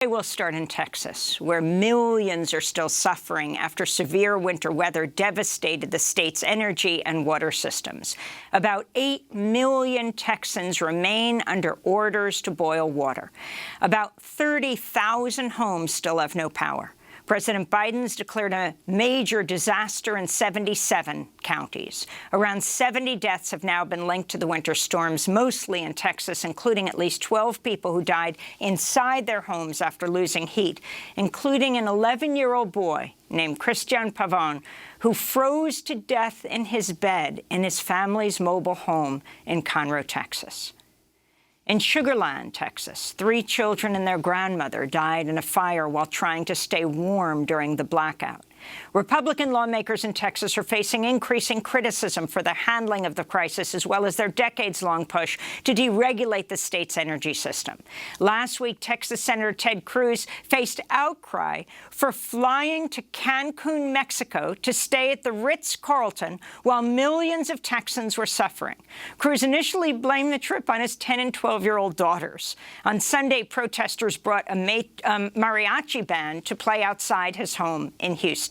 We'll start in Texas, where millions are still suffering after severe winter weather devastated the state's energy and water systems. About 8 million Texans remain under orders to boil water. About 30,000 homes still have no power. President Biden's declared a major disaster in 77 counties. Around 70 deaths have now been linked to the winter storms, mostly in Texas, including at least 12 people who died inside their homes after losing heat, including an 11-year-old boy named Christian Pavon, who froze to death in his bed in his family's mobile home in Conroe, Texas. In Sugar Land, Texas, 3 children and their grandmother died in a fire while trying to stay warm during the blackout. Republican lawmakers in Texas are facing increasing criticism for their handling of the crisis, as well as their decades-long push to deregulate the state's energy system. Last week, Texas Senator Ted Cruz faced outcry for flying to Cancun, Mexico, to stay at the Ritz-Carlton while millions of Texans were suffering. Cruz initially blamed the trip on his 10- and 12-year-old daughters. On Sunday, protesters brought a mariachi band to play outside his home in Houston.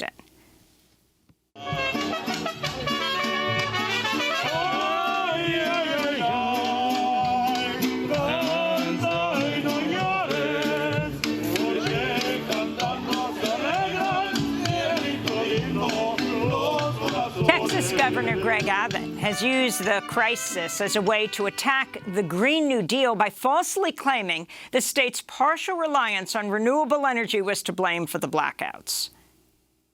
Texas Governor Greg Abbott has used the crisis as a way to attack the Green New Deal by falsely claiming the state's partial reliance on renewable energy was to blame for the blackouts.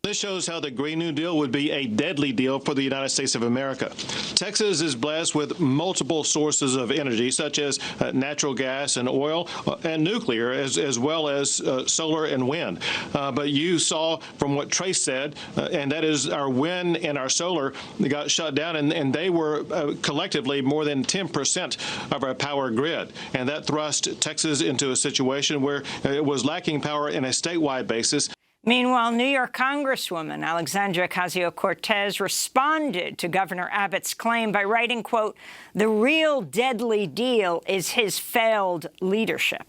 This shows how the Green New Deal would be a deadly deal for the United States of America. Texas is blessed with multiple sources of energy, such as natural gas and oil and nuclear, as well as solar and wind. But you saw from what Trace said, and that is our wind and our solar got shut down, and they were collectively more than 10% of our power grid. And that thrust Texas into a situation where it was lacking power in a statewide basis. Meanwhile, New York Congresswoman Alexandria Ocasio-Cortez responded to Governor Abbott's claim by writing, quote, "The real deadly deal is his failed leadership."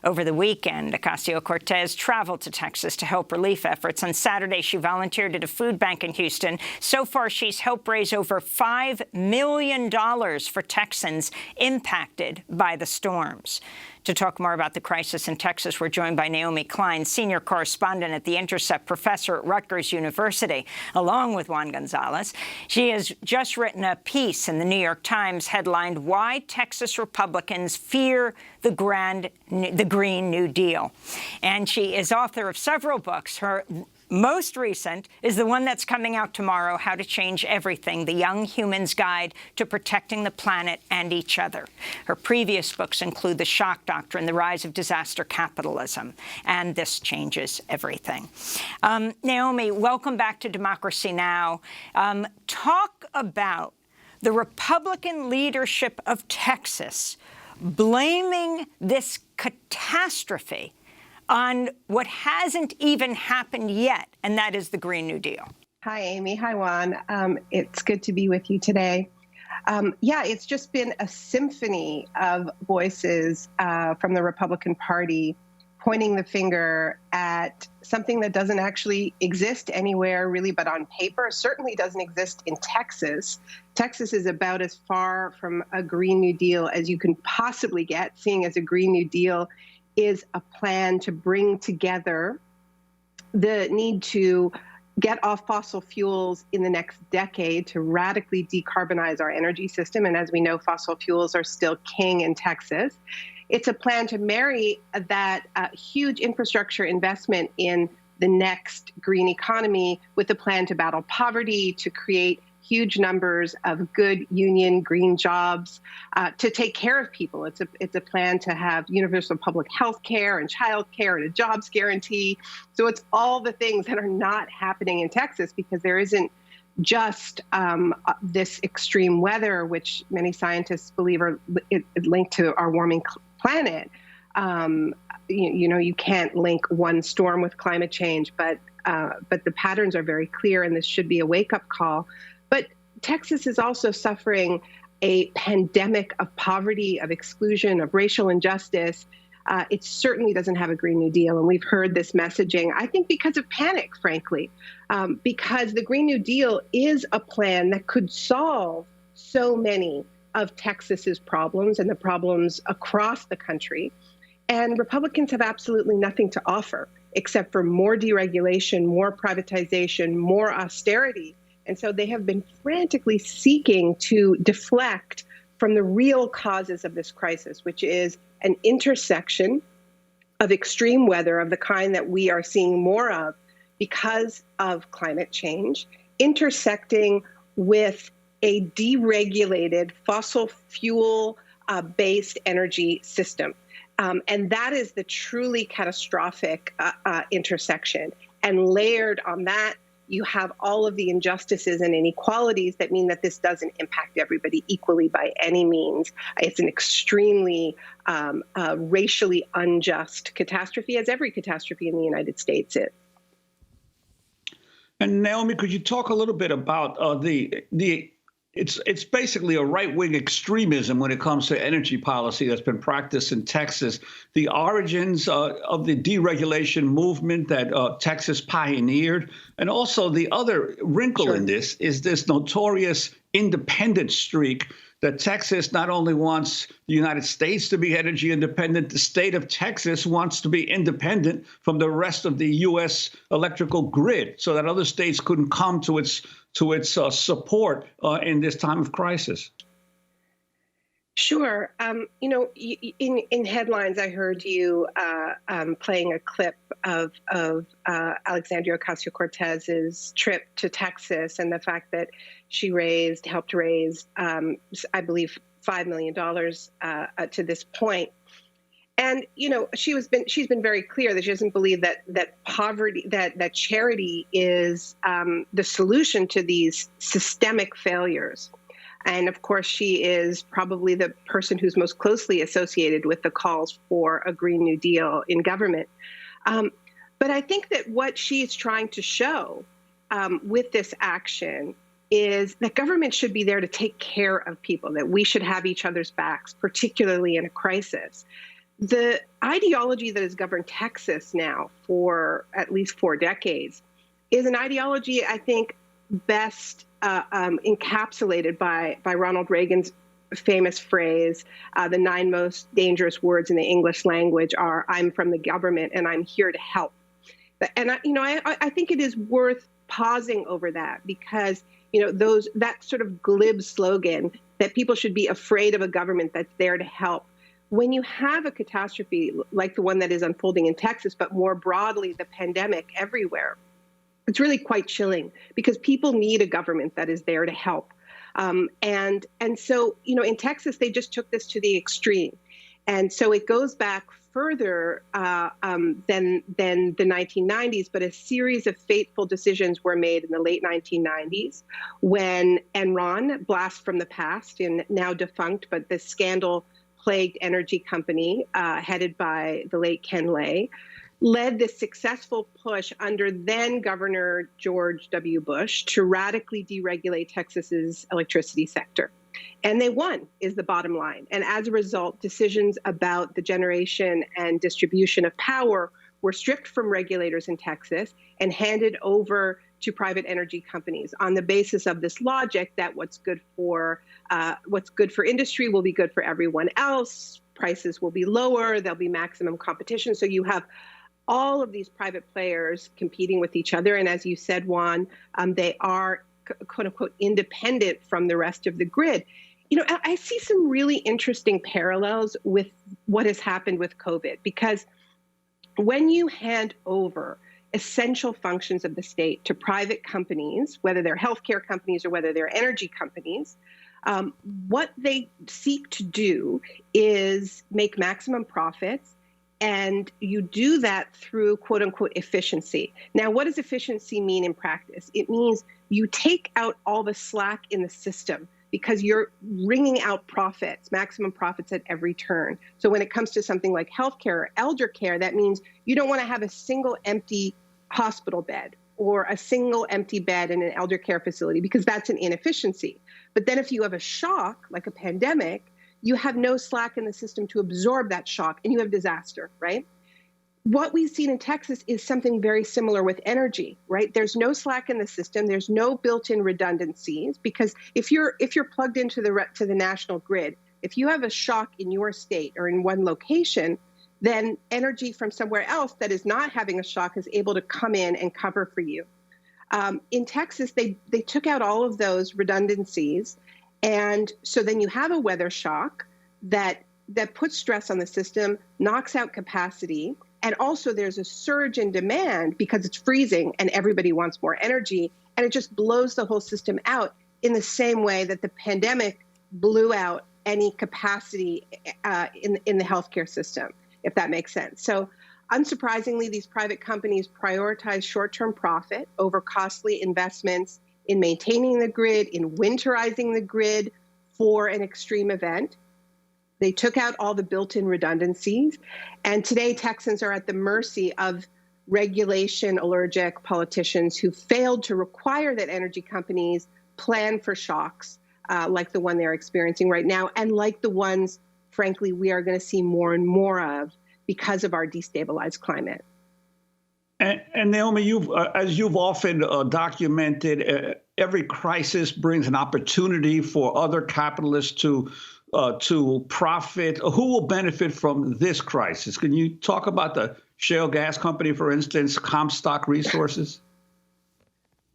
Over the weekend, Ocasio-Cortez traveled to Texas to help relief efforts. On Saturday, she volunteered at a food bank in Houston. So far, she's helped raise over $5 million for Texans impacted by the storms. To talk more about the crisis in Texas, we're joined by Naomi Klein, senior correspondent at the Intercept, professor at Rutgers University, along with Juan Gonzalez. She has just written a piece in the New York Times headlined, "Why Texas Republicans Fear the Green New Deal." And she is author of several books. Her most recent is the one that's coming out tomorrow, How to Change Everything, The Young Human's Guide to Protecting the Planet and Each Other. Her previous books include The Shock Doctrine, The Rise of Disaster Capitalism, and This Changes Everything. Naomi, welcome back to Democracy Now! Talk about the Republican leadership of Texas blaming this catastrophe on what hasn't even happened yet, and that is the Green New Deal. Hi, Amy. Hi, Juan. It's good to be with you today. Yeah, it's just been a symphony of voices from the Republican Party pointing the finger at something that doesn't actually exist anywhere really but on paper. Certainly doesn't exist in Texas. Texas is about as far from a Green New Deal as you can possibly get, seeing as a Green New Deal is a plan to bring together the need to get off fossil fuels in the next decade to radically decarbonize our energy system. And as we know, fossil fuels are still king in Texas. It's a plan to marry that huge infrastructure investment in the next green economy with a plan to battle poverty, to create huge numbers of good union green jobs, to take care of people. It's a plan to have universal public health care and child care and a jobs guarantee. So it's all the things that are not happening in Texas because there isn't just this extreme weather, which many scientists believe are linked to our warming planet. You can't link one storm with climate change, but the patterns are very clear, and this should be a wake-up call. But Texas is also suffering a pandemic of poverty, of exclusion, of racial injustice. It certainly doesn't have a Green New Deal. And we've heard this messaging, I think, because of panic, frankly, because the Green New Deal is a plan that could solve so many of Texas's problems and the problems across the country. And Republicans have absolutely nothing to offer except for more deregulation, more privatization, more austerity. And so they have been frantically seeking to deflect from the real causes of this crisis, which is an intersection of extreme weather of the kind that we are seeing more of because of climate change, intersecting with a deregulated fossil fuel-based energy system. And that is the truly catastrophic intersection. And layered on that, you have all of the injustices and inequalities that mean that this doesn't impact everybody equally by any means. It's an extremely racially unjust catastrophe, as every catastrophe in the United States is. And Naomi, could you talk a little bit about it's basically a right-wing extremism when it comes to energy policy that's been practiced in Texas. The origins of the deregulation movement that Texas pioneered, and also the other wrinkle in this is this notorious independent streak that Texas not only wants the United States to be energy independent, the state of Texas wants to be independent from the rest of the U.S. electrical grid so that other states couldn't come to its support in this time of crisis. Sure. In headlines, I heard you playing a clip of Alexandria Ocasio-Cortez's trip to Texas and the fact that she helped raise, I believe, $5 million to this point. And she's been very clear that she doesn't believe that poverty, that charity is the solution to these systemic failures. And of course, she is probably the person who's most closely associated with the calls for a Green New Deal in government. But I think that what she's trying to show with this action is that government should be there to take care of people, that we should have each other's backs, particularly in a crisis. The ideology that has governed Texas now for at least 4 decades is an ideology, I think, best encapsulated by Ronald Reagan's famous phrase, the 9 most dangerous words in the English language are, "I'm from the government and I'm here to help." And I think it is worth pausing over that because that sort of glib slogan that people should be afraid of a government that's there to help. When you have a catastrophe like the one that is unfolding in Texas, but more broadly, the pandemic everywhere, it's really quite chilling because people need a government that is there to help. And so, in Texas, they just took this to the extreme. And so it goes back further than the 1990s, but a series of fateful decisions were made in the late 1990s when Enron, blast from the past and now defunct, but the scandal-plagued energy company headed by the late Ken Lay, led this successful push under then Governor George W. Bush to radically deregulate Texas's electricity sector. And they won, is the bottom line. And as a result, decisions about the generation and distribution of power were stripped from regulators in Texas and handed over to private energy companies on the basis of this logic that what's good for industry will be good for everyone else. Prices will be lower. There'll be maximum competition. So you have all of these private players competing with each other. And as you said, Juan, they are, quote unquote, independent from the rest of the grid. I see some really interesting parallels with what has happened with COVID, because when you hand over essential functions of the state to private companies, whether they're healthcare companies or whether they're energy companies, what they seek to do is make maximum profits. And you do that through, quote unquote, efficiency. Now, what does efficiency mean in practice? It means you take out all the slack in the system because you're wringing out profits, maximum profits at every turn. So when it comes to something like healthcare or elder care, that means you don't want to have a single empty hospital bed or a single empty bed in an elder care facility because that's an inefficiency. But then if you have a shock, like a pandemic, you have no slack in the system to absorb that shock, and you have disaster, right? What we've seen in Texas is something very similar with energy, right? There's no slack in the system. There's no built-in redundancies, because if you're plugged into the national grid, if you have a shock in your state or in one location, then energy from somewhere else that is not having a shock is able to come in and cover for you. In Texas, they took out all of those redundancies, and so then you have a weather shock that puts stress on the system, knocks out capacity. And also there's a surge in demand because it's freezing and everybody wants more energy. And it just blows the whole system out in the same way that the pandemic blew out any capacity in the healthcare system, if that makes sense. So unsurprisingly, these private companies prioritize short-term profit over costly investments in maintaining the grid, in winterizing the grid for an extreme event. They took out all the built-in redundancies. And today, Texans are at the mercy of regulation allergic politicians who failed to require that energy companies plan for shocks like the one they're experiencing right now, and like the ones, frankly, we are going to see more and more of because of our destabilized climate. And Naomi, as you've often documented, every crisis brings an opportunity for other capitalists to profit. Who will benefit from this crisis? Can you talk about the shale gas company, for instance, Comstock Resources?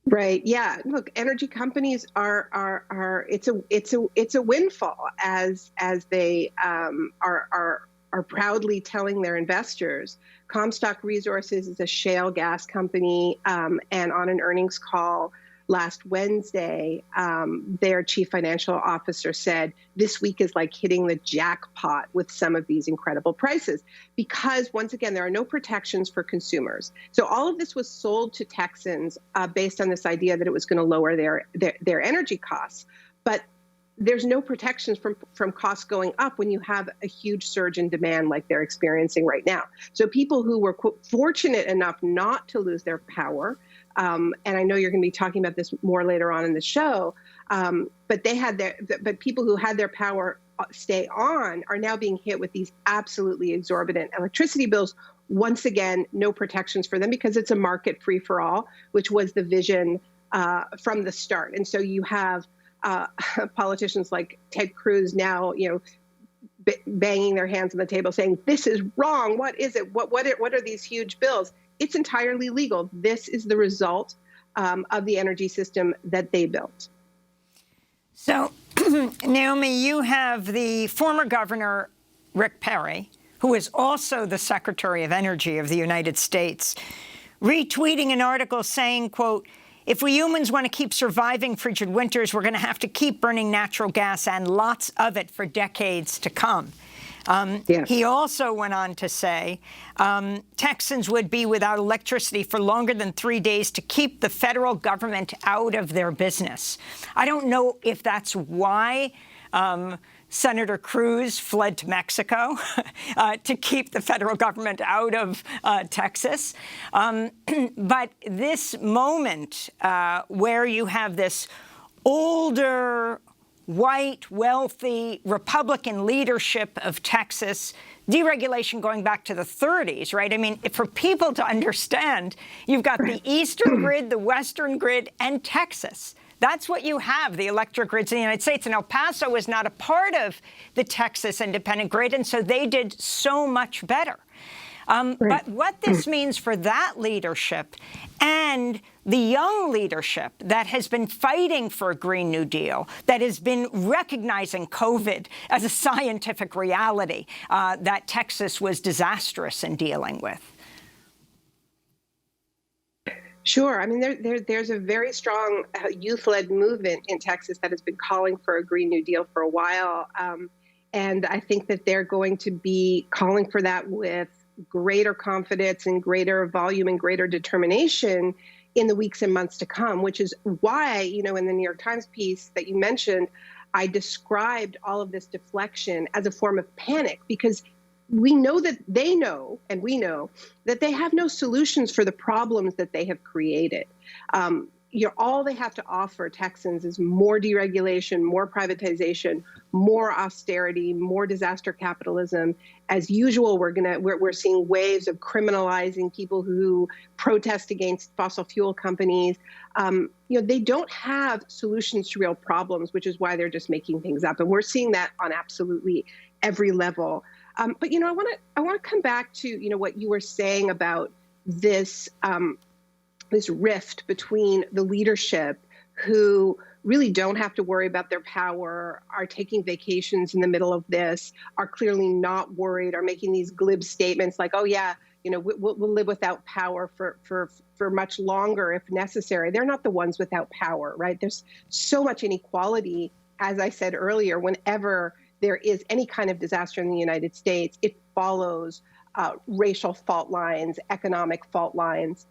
Right. Yeah. Look, energy companies are it's a windfall as they are proudly telling their investors. Comstock Resources is a shale gas company, and on an earnings call last Wednesday, their chief financial officer said this week is like hitting the jackpot with some of these incredible prices, because once again, there are no protections for consumers. So all of this was sold to Texans based on this idea that it was going to lower their energy costs. But there's no protections from costs going up when you have a huge surge in demand like they're experiencing right now. So people who were fortunate enough not to lose their power, and I know you're going to be talking about this more later on in the show, but people who had their power stay on are now being hit with these absolutely exorbitant electricity bills. Once again, no protections for them because it's a market free for all, which was the vision from the start. And so you have politicians like Ted Cruz now, banging their hands on the table saying, this is wrong. What is it? What are these huge bills? It's entirely legal. This is the result of the energy system that they built. So, Naomi, you have the former governor, Rick Perry, who is also the Secretary of Energy of the United States, retweeting an article saying, quote, if we humans want to keep surviving frigid winters, we're going to have to keep burning natural gas and lots of it for decades to come. He also went on to say Texans would be without electricity for longer than 3 days to keep the federal government out of their business. I don't know if that's why Senator Cruz fled to Mexico to keep the federal government out of Texas. But this moment where you have this older, white, wealthy Republican leadership of Texas, deregulation going back to the 30s, right? I mean, for people to understand, you've got the eastern grid, the western grid, and Texas. That's what you have, the electric grids in the United States. And El Paso was not a part of the Texas independent grid, and so they did so much better. But what this means for that leadership and the young leadership that has been fighting for a Green New Deal, that has been recognizing COVID as a scientific reality that Texas was disastrous in dealing with. Sure. I mean, there's a very strong youth-led movement in Texas that has been calling for a Green New Deal for a while. And I think that they're going to be calling for that with greater confidence and greater volume and greater determination in the weeks and months to come, which is why, in the New York Times piece that you mentioned, I described all of this deflection as a form of panic, because we know that they know, and we know that they have no solutions for the problems that they have created. all they have to offer Texans is more deregulation, more privatization, more austerity, more disaster capitalism. As usual, we're seeing waves of criminalizing people who protest against fossil fuel companies. They don't have solutions to real problems, which is why they're just making things up. And we're seeing that on absolutely every level. But I want to come back to what you were saying about this rift between the leadership, who really don't have to worry about their power, are taking vacations in the middle of this, are clearly not worried, are making these glib statements like, oh yeah, we'll live without power for much longer if necessary. They're not the ones without power, right? There's so much inequality, as I said earlier. Whenever there is any kind of disaster in the United States, it follows racial fault lines, economic fault lines.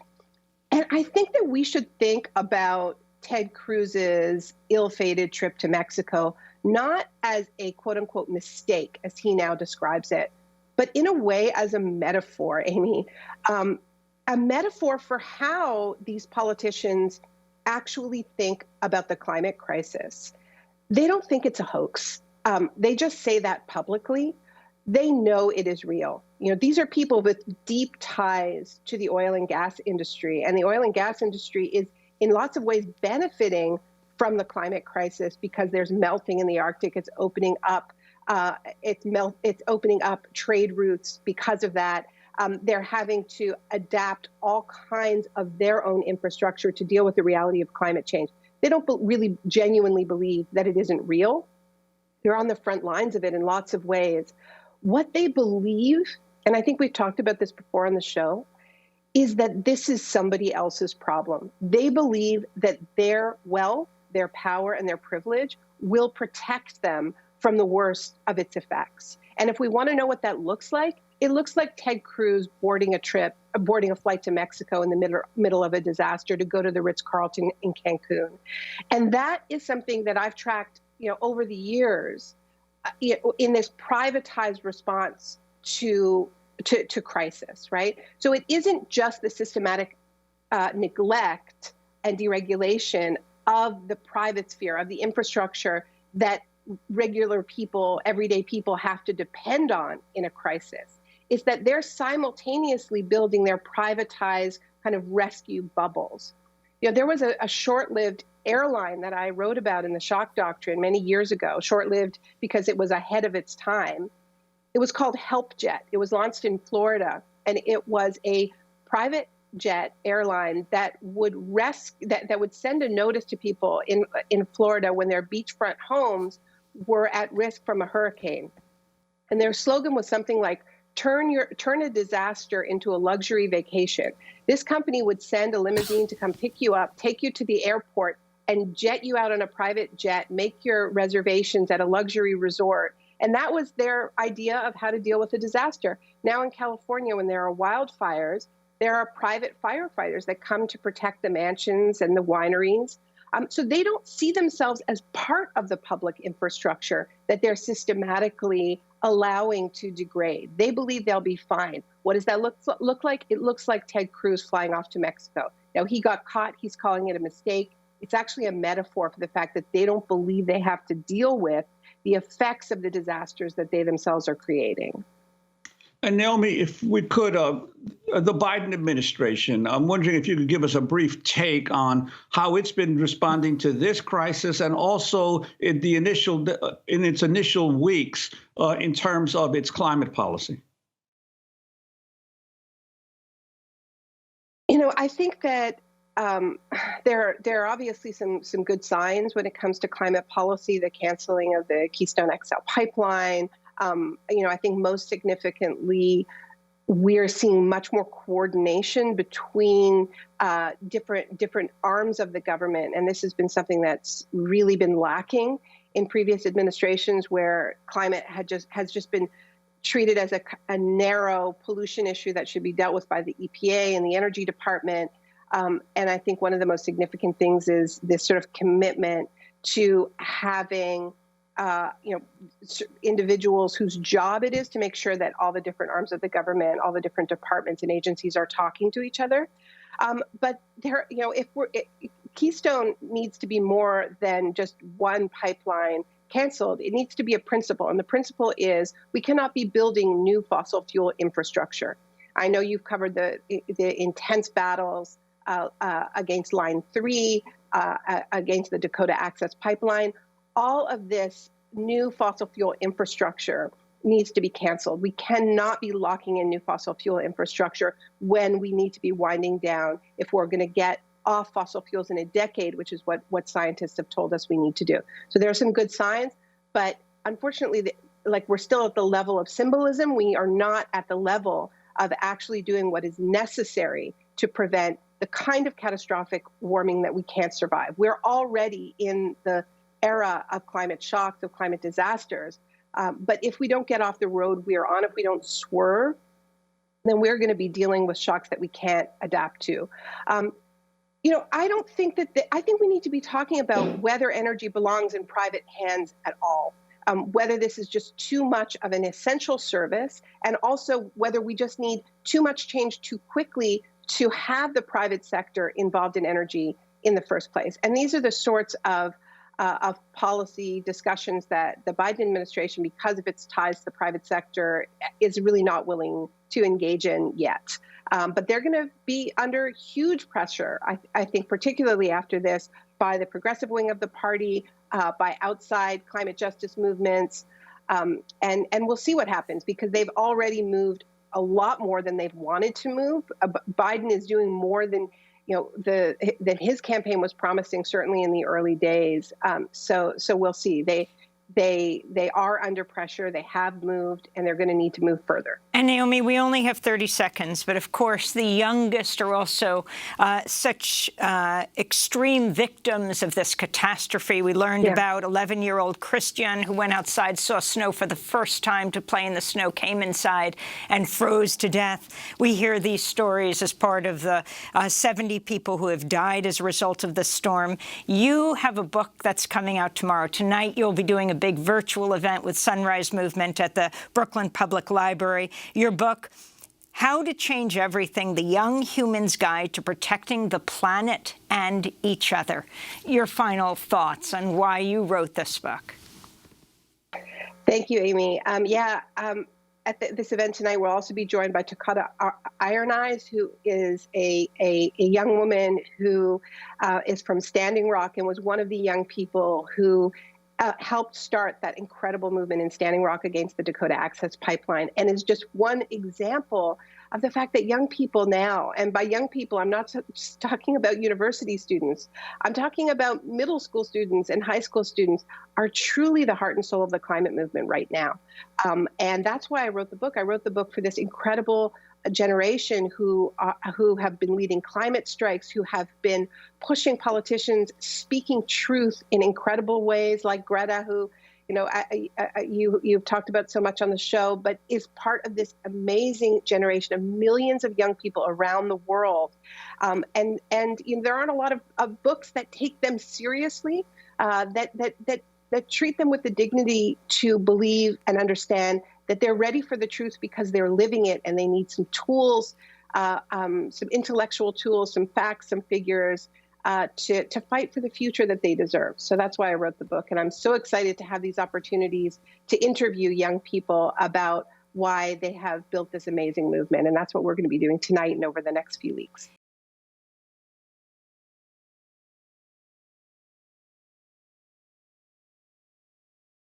And I think that we should think about Ted Cruz's ill-fated trip to Mexico not as a quote-unquote mistake, as he now describes it, but in a way as a metaphor, Amy, a metaphor for how these politicians actually think about the climate crisis. They don't think it's a hoax. They just say that publicly. They know it is real. These are people with deep ties to the oil and gas industry, and the oil and gas industry is in lots of ways benefiting from the climate crisis because there's melting in the Arctic. It's opening up. It's opening up trade routes because of that. They're having to adapt all kinds of their own infrastructure to deal with the reality of climate change. They don't really genuinely believe that it isn't real. They're on the front lines of it in lots of ways. What they believe, and I think we've talked about this before on the show, is that this is somebody else's problem. They believe that their wealth, their power, and their privilege will protect them from the worst of its effects. And if we want to know what that looks like, it looks like Ted Cruz boarding a flight to Mexico in the middle of a disaster to go to the Ritz-Carlton in Cancun. And that is something that I've tracked, over the years, in this privatized response to crisis, right? So it isn't just the systematic neglect and deregulation of the private sphere, of the infrastructure that regular people, everyday people have to depend on in a crisis. It's that they're simultaneously building their privatized kind of rescue bubbles. There was a short-lived airline that I wrote about in the Shock Doctrine many years ago, short-lived because it was ahead of its time. It was called HelpJet. It was launched in Florida, and it was a private jet airline that would that would send a notice to people in Florida when their beachfront homes were at risk from a hurricane. And their slogan was something like, turn a disaster into a luxury vacation. This company would send a limousine to come pick you up, take you to the airport, and jet you out on a private jet, make your reservations at a luxury resort. And that was their idea of how to deal with a disaster. Now in California, when there are wildfires, there are private firefighters that come to protect the mansions and the wineries. So they don't see themselves as part of the public infrastructure that they're systematically allowing to degrade. They believe they'll be fine. What does that look like? It looks like Ted Cruz flying off to Mexico. Now, he got caught. He's calling it a mistake. It's actually a metaphor for the fact that they don't believe they have to deal with the effects of the disasters that they themselves are creating. And Naomi, if we could, the Biden administration, I'm wondering if you could give us a brief take on how it's been responding to this crisis and also in its initial weeks in terms of its climate policy. I think that there are obviously some good signs when it comes to climate policy, the canceling of the Keystone XL pipeline. I think most significantly, we're seeing much more coordination between different arms of the government. And this has been something that's really been lacking in previous administrations, where climate has just been treated as a narrow pollution issue that should be dealt with by the EPA and the Energy Department. And I think one of the most significant things is this sort of commitment to having individuals whose job it is to make sure that all the different arms of the government, all the different departments and agencies are talking to each other. But Keystone needs to be more than just one pipeline canceled. It needs to be a principle. And the principle is we cannot be building new fossil fuel infrastructure. I know you've covered the intense battles against Line 3, against the Dakota Access Pipeline. All of this new fossil fuel infrastructure needs to be canceled. We cannot be locking in new fossil fuel infrastructure when we need to be winding down if we're going to get off fossil fuels in a decade, which is what scientists have told us we need to do. So there are some good signs, but unfortunately, we're still at the level of symbolism. We are not at the level of actually doing what is necessary to prevent the kind of catastrophic warming that we can't survive. We're already in the era of climate shocks, of climate disasters. But if we don't get off the road we are on, if we don't swerve, then we're going to be dealing with shocks that we can't adapt to. I don't think I think we need to be talking about whether energy belongs in private hands at all, whether this is just too much of an essential service, and also whether we just need too much change too quickly to have the private sector involved in energy in the first place. And these are the sorts of policy discussions that the Biden administration, because of its ties to the private sector, is really not willing to engage in yet. But they're going to be under huge pressure, I think, particularly after this, by the progressive wing of the party, by outside climate justice movements. And we'll see what happens, because they've already moved a lot more than they've wanted to move. Biden is doing more than that his campaign was promising, certainly in the early days. So we'll see. They are under pressure. They have moved, and they're going to need to move further. And Naomi, we only have 30 seconds, but of course the youngest are also such extreme victims of this catastrophe. We learned about 11-year-old Christian who went outside, saw snow for the first time to play in the snow, came inside and froze to death. We hear these stories as part of the 70 people who have died as a result of the storm. You have a book that's coming out tomorrow. Tonight you'll be doing a big virtual event with Sunrise Movement at the Brooklyn Public Library. Your book, How to Change Everything, The Young Human's Guide to Protecting the Planet and Each Other. Your final thoughts on why you wrote this book. Thank you, Amy. At this event tonight, we'll also be joined by Takata Iron Eyes, who is a young woman who is from Standing Rock and was one of the young people who helped start that incredible movement in Standing Rock against the Dakota Access Pipeline, and is just one example of the fact that young people now, and by young people, I'm not just talking about university students, I'm talking about middle school students and high school students, are truly the heart and soul of the climate movement right now. And that's why I wrote the book. I wrote the book for this incredible generation who have been leading climate strikes, who have been pushing politicians, speaking truth in incredible ways, like Greta, who, you've talked about so much on the show, but is part of this amazing generation of millions of young people around the world. And there aren't a lot of books that take them seriously, that treat them with the dignity to believe and understand that they're ready for the truth because they're living it, and they need some tools, some intellectual tools, some facts, some figures to fight for the future that they deserve. So that's why I wrote the book. And I'm so excited to have these opportunities to interview young people about why they have built this amazing movement. And that's what we're going to be doing tonight and over the next few weeks.